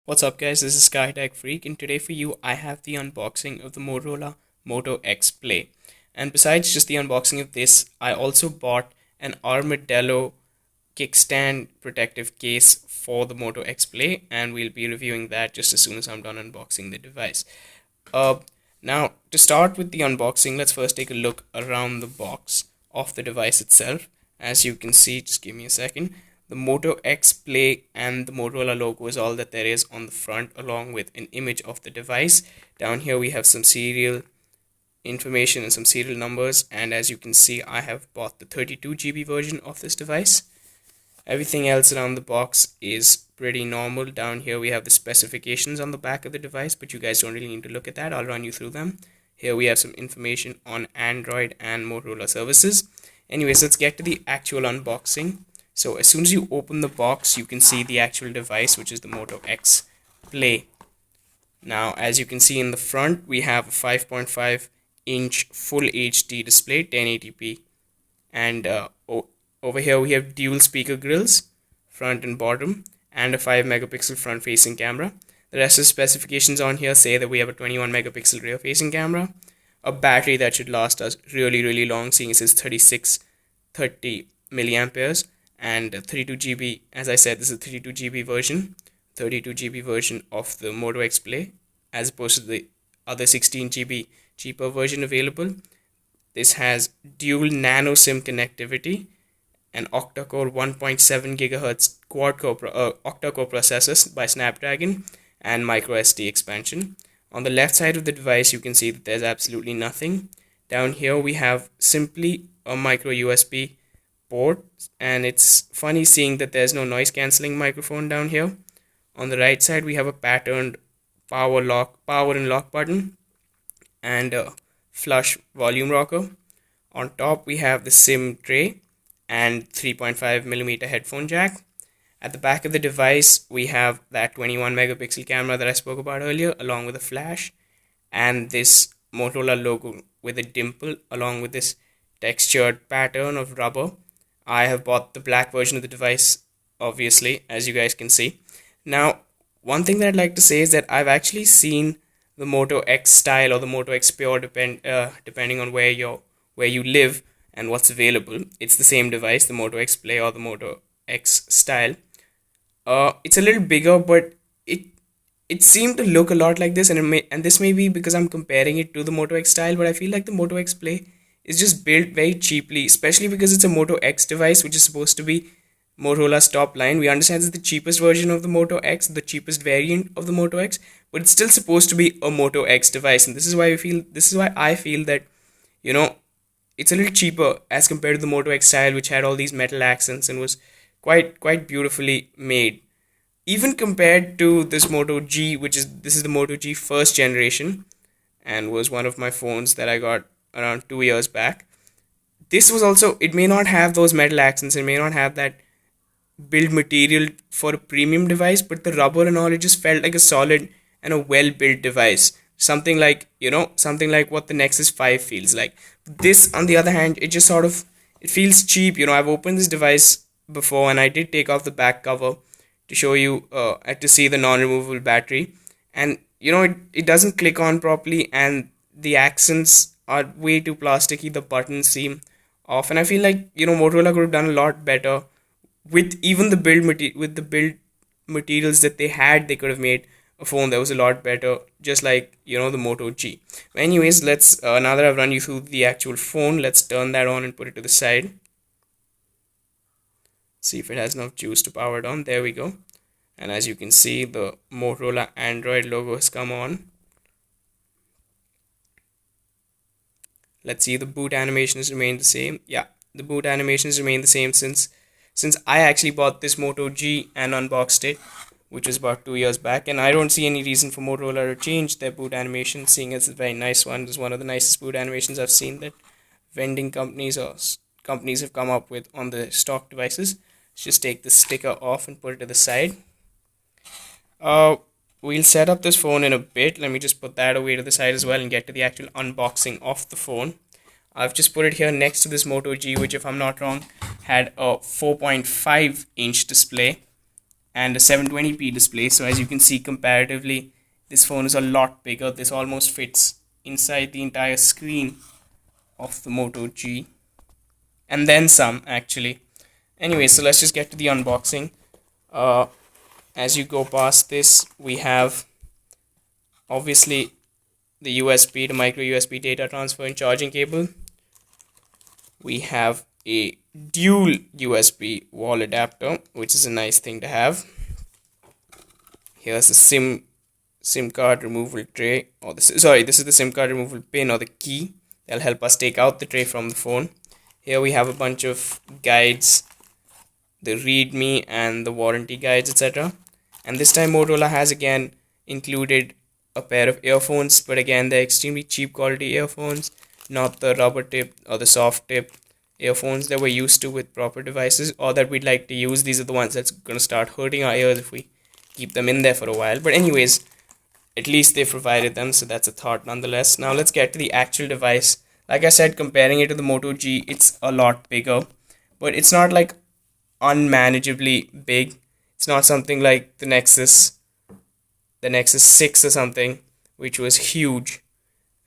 What's up guys, this is SkyTech Freak and today for you I have the unboxing of the Motorola Moto X Play. And besides just the unboxing of this, I also bought an Armadillo kickstand protective case for the Moto X Play, and we'll be reviewing that just as soon as I'm done unboxing the device. Uh, Now to start with the unboxing, let's first take a look around the box of the device itself. As you can see, just give me a second. The Moto X Play and the Motorola logo is all that there is on the front, along with an image of the device. Down here we have some serial information and some serial numbers, and as you can see I have bought the 32 GB version of this device. Everything else around the box is pretty normal. Down here we have the specifications on the back of the device, but you guys don't really need to look at that. I'll run you through them. Here we have some information on Android and Motorola services. Anyways, let's get to the actual unboxing. So as soon as you open the box, you can see the actual device, which is the Moto X Play. Now, as you can see in the front, we have a 5.5-inch full HD display, 1080p, and over here we have dual speaker grills, front and bottom, and a 5 megapixel front facing camera. The rest of the specifications on here say that we have a 21 megapixel rear facing camera, a battery that should last us really long, seeing as it's 3630 milliamperes, and 32 GB. As I said, this is a 32 GB version, 32 GB version of the Moto X Play, as opposed to the other 16 GB cheaper version available. This has dual nano SIM connectivity, an octa-core 1.7 gigahertz quad-core octa-core processors by Snapdragon, and micro SD expansion. On the left side of the device, you can see that there's absolutely nothing. Down here we have simply a micro USB port, and it's funny seeing that there's no noise cancelling microphone down here. On the right side we have a patterned power and lock button and a flush volume rocker. On top we have the SIM tray and 3.5mm headphone jack. At the back of the device we have that 21 megapixel camera that I spoke about earlier, along with a flash, and this Motorola logo with a dimple, along with this textured pattern of rubber. I have bought the black version of the device, obviously, as you guys can see. Now, one thing that I'd like to say is that I've actually seen the Moto X style or the Moto X Pure, depending on where you live and what's available. It's the same device, the Moto X Play or the Moto X style. It's a little bigger, but it seemed to look a lot like this, and this may be because I'm comparing it to the Moto X style, but I feel like the Moto X Play is just built very cheaply, especially because it's a Moto X device, which is supposed to be Motorola's top line. We understand it's the cheapest version of the Moto X, the cheapest variant of the Moto X, but it's still supposed to be a Moto X device, and this is why I feel that, you know, it's a little cheaper as compared to the Moto X style, which had all these metal accents and was quite beautifully made. Even compared to this Moto G, this is the Moto G first generation, and was one of my phones that I got around 2 years back. This was also, it may not have those metal accents, it may not have that build material for a premium device, but the rubber and all, it just felt like a solid and a well built device. Something like, something like what the Nexus 5 feels like. This, on the other hand, it feels cheap. I've opened this device before, and I did take off the back cover to show you, to see the non-removable battery, and it doesn't click on properly, and the accents are way too plasticky. The buttons seem off, and I feel like Motorola could have done a lot better with even the build materials that they had. They could have made a phone that was a lot better, just like the Moto G. Anyways, let's now that I've run you through the actual phone, let's turn that on and put it to the side. See if it has enough juice to power it on. There we go. And as you can see, the Motorola Android logo has come on. Let's see, the boot animations remain the same. Yeah, the boot animations remain the same since I actually bought this Moto G and unboxed it, which was about 2 years back, and I don't see any reason for Motorola to change their boot animation, seeing as it's a very nice one. It's one of the nicest boot animations I've seen that vending companies or companies have come up with on the stock devices. Let's just take the sticker off and put it to the side. We'll set up this phone in a bit. Let me just put that away to the side as well and get to the actual unboxing of the phone. I've just put it here next to this Moto G, which, if I'm not wrong, had a 4.5-inch display. and a 720p display. So as you can see, comparatively, this phone is a lot bigger. This almost fits inside the entire screen of the Moto G, and then some actually. Anyway, so let's just get to the unboxing. uh, as you go past this, we have obviously the USB, the micro USB data transfer and charging cable. We have a dual USB wall adapter, which is a nice thing to have. Here's the SIM card removal tray, or this is the SIM card removal pin or the key that'll help us take out the tray from the phone. Here we have a bunch of guides, the readme and the warranty guides, etc. And this time Motorola has again included a pair of earphones, but again they're extremely cheap quality earphones, not the rubber tip or the soft tip earphones that we're used to with proper devices, or that we'd like to use. These are the ones that's going to start hurting our ears if we keep them in there for a while. But anyways, at least they provided them, so that's a thought nonetheless. Now let's get to the actual device. Like I said, comparing it to the Moto G, it's a lot bigger, but it's not like unmanageably big. It's not something like the Nexus 6 or something, which was huge.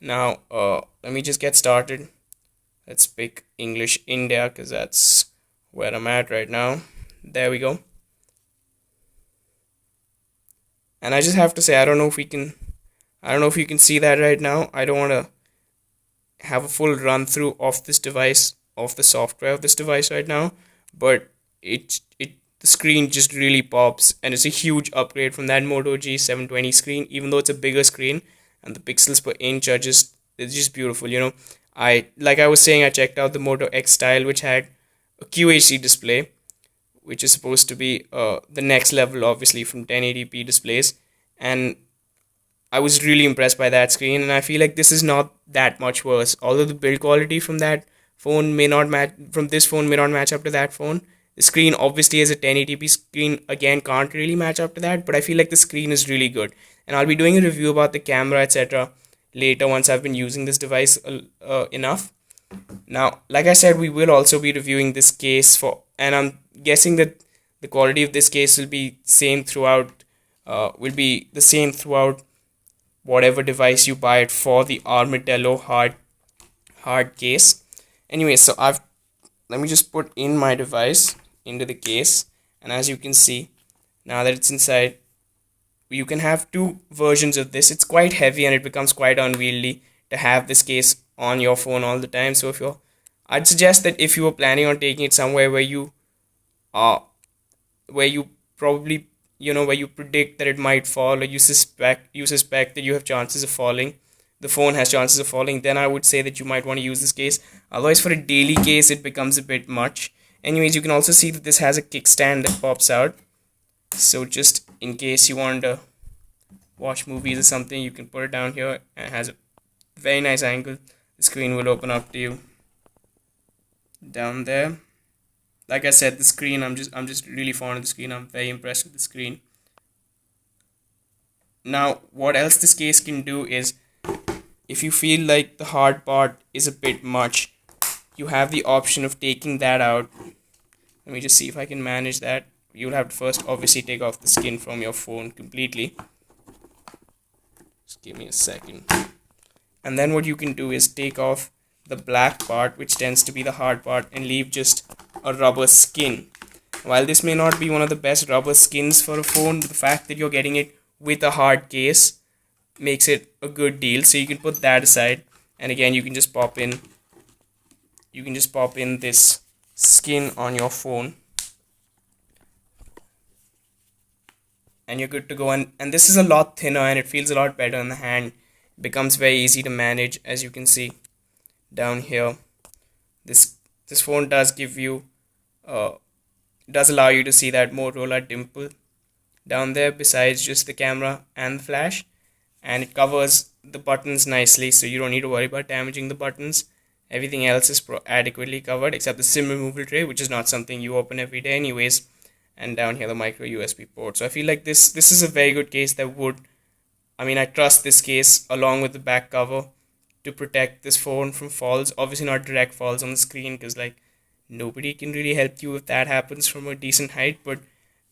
Now, let me just get started. Let's pick English India because that's where I'm at right now. There we go. And I just have to say, I don't know if you can see that right now. I don't want to have a full run through of this device, of the software of this device right now, but the screen just really pops, and it's a huge upgrade from that Moto G 720 screen, even though it's a bigger screen, and the pixels per inch are just, it's just beautiful, you know. Like I was saying, I checked out the Moto X Style, which had a QHD display, which is supposed to be the next level, obviously, from 1080p displays, and I was really impressed by that screen, and I feel like this is not that much worse. Although the build quality from this phone may not match up to that phone. The screen obviously as a 1080p screen again can't really match up to that, but I feel like the screen is really good. And I'll be doing a review about the camera, etc. later once I've been using this device enough. Now, like I said, we will also be reviewing this case and I'm guessing that the quality of this case will be the same throughout whatever device you buy it for, the Armadillo hard case. Anyway, so let me just put in my device into the case, and as you can see, now that it's inside, you can have two versions of this. It's quite heavy and it becomes quite unwieldy to have this case on your phone all the time. So I'd suggest that if you were planning on taking it somewhere where you probably, where you predict that it might fall, or you suspect that you have chances of falling, the phone has chances of falling, then I would say that you might want to use this case. Otherwise, for a daily case, it becomes a bit much. Anyways, you can also see that this has a kickstand that pops out, so just in case you want to watch movies or something, you can put it down here, and it has a very nice angle. The screen will open up to you down there. Like I said, the screen, I'm just really fond of the screen. I'm very impressed with the screen. Now, what else this case can do is, if you feel like the hard part is a bit much, you have the option of taking that out. Let me just see if I can manage that. You'll have to first obviously take off the skin from your phone completely. Just give me a second. And then what you can do is take off the black part, which tends to be the hard part, and leave just a rubber skin. While this may not be one of the best rubber skins for a phone, the fact that you're getting it with a hard case makes it a good deal. So you can put that aside, and again you can just pop in this skin on your phone, and you're good to go. And this is a lot thinner and it feels a lot better in the hand. It becomes very easy to manage, as you can see down here. This phone does give you does allow you to see that Motorola dimple down there besides just the camera and the flash, and it covers the buttons nicely, so you don't need to worry about damaging the buttons. Everything else is adequately covered except the SIM removal tray, which is not something you open every day anyways, and down here the micro USB port. So I feel like this is a very good case that I trust this case along with the back cover to protect this phone from falls. Obviously not direct falls on the screen, because like nobody can really help you if that happens from a decent height, but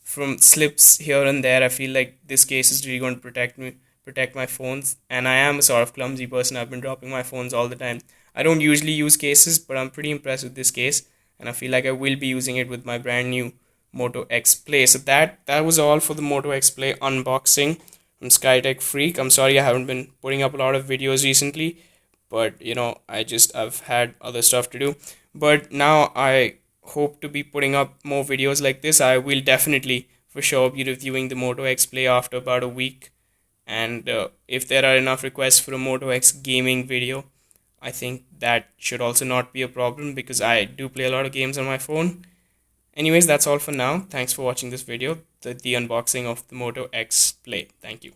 from slips here and there. I feel like this case is really going to protect my phones. And I am a sort of clumsy person. I've been dropping my phones all the time. I don't usually use cases, but I'm pretty impressed with this case, and I feel like I will be using it with my brand new Moto X Play. So that was all for the Moto X Play unboxing from Skytech Freak. I'm sorry I haven't been putting up a lot of videos recently, but I've had other stuff to do. But now I hope to be putting up more videos like this. I will definitely for sure be reviewing the Moto X Play after about a week, and if there are enough requests for a Moto X gaming video, I think that should also not be a problem because I do play a lot of games on my phone. Anyways, that's all for now. Thanks for watching this video, the unboxing of the Moto X Play. Thank you.